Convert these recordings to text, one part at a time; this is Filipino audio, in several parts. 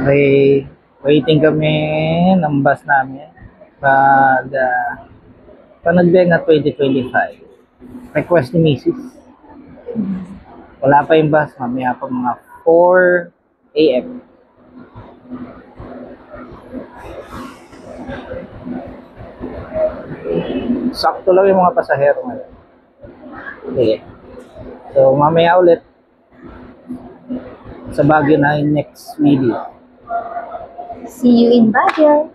Okay, waiting kami ng bus namin pag nagbenga 2025. Request ni Mrs. Wala pa yung bus, mamaya pa mga 4 a.m. Sakto lang yung mga pasahero ngayon. Okay. So, mamaya ulit sa Baguio na yung next video. See you in Baguio.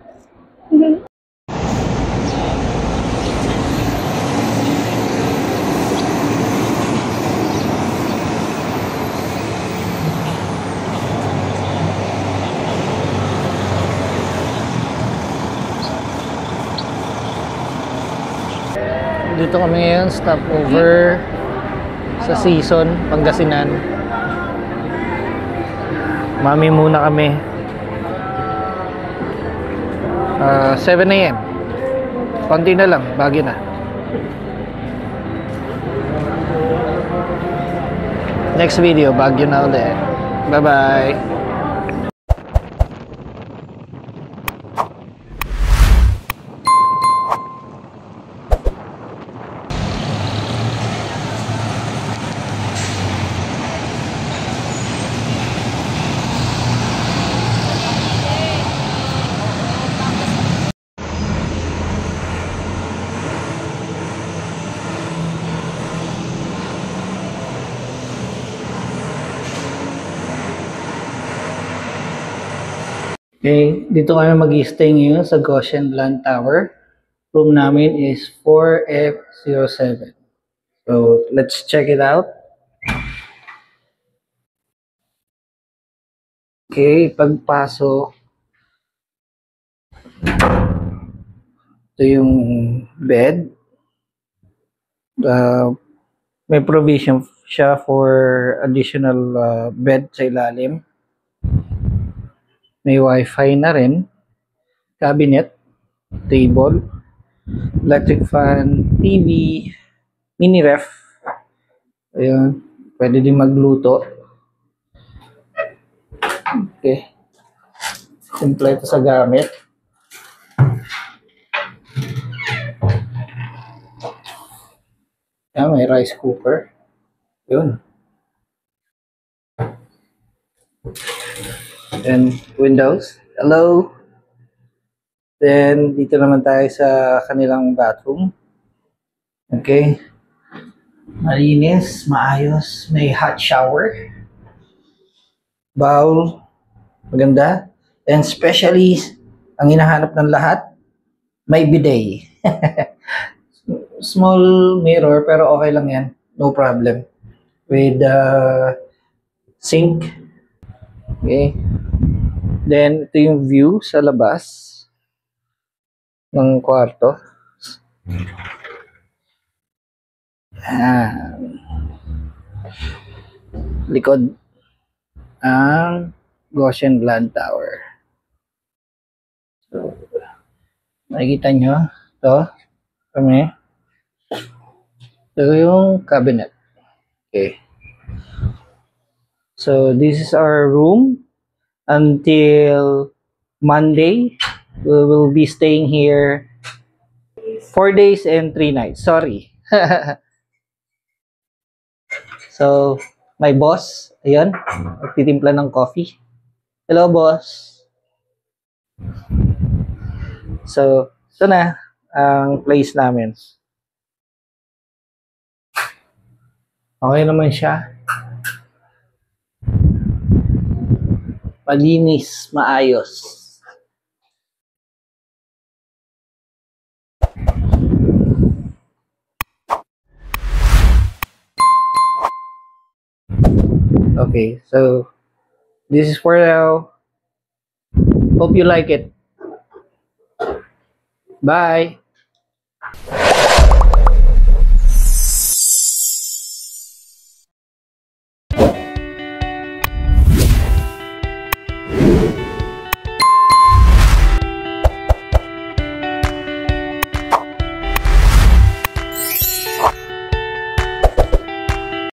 Dito kami ngayon, stopover sa Season, Pangasinan. Mami muna kami. 7 a.m. Konti na lang, Baguio na. Next video, Baguio na ulit. Bye-bye. Okay, dito kami mag-stay ngayon sa Goshen Land Tower. Room namin is 4F07. So, let's check it out. Okay, pagpasok. Ito yung bed. May provision siya for additional bed sa ilalim. May wifi na rin, cabinet, table, electric fan, TV, mini ref. Ayun, pwede din magluto. Okay. Kompleto sa gamit. Ayan, may rice cooker. Yun. And windows. Hello. Then, dito naman tayo sa kanilang bathroom. Okay. Malinis, maayos. May hot shower. Bowl. Maganda. And especially, ang hinahanap ng lahat, may bidet. Small mirror, pero okay lang yan. No problem. With sink. Okay. Then, ito yung view sa labas ng kwarto. Ayan. Likod ang Goshen Land Tower. So, nakikita nyo, ito, kami. Ito yung cabinet. Okay. So, this is our room. Until Monday, we will be staying here 4 days and 3 nights. Sorry. So, my boss, ayan, nagtitimpla ng coffee. Hello, boss. So, ito na ang place namin. Okay naman siya. Malinis, maayos. Okay, so this is for now. Hope you like it. Bye.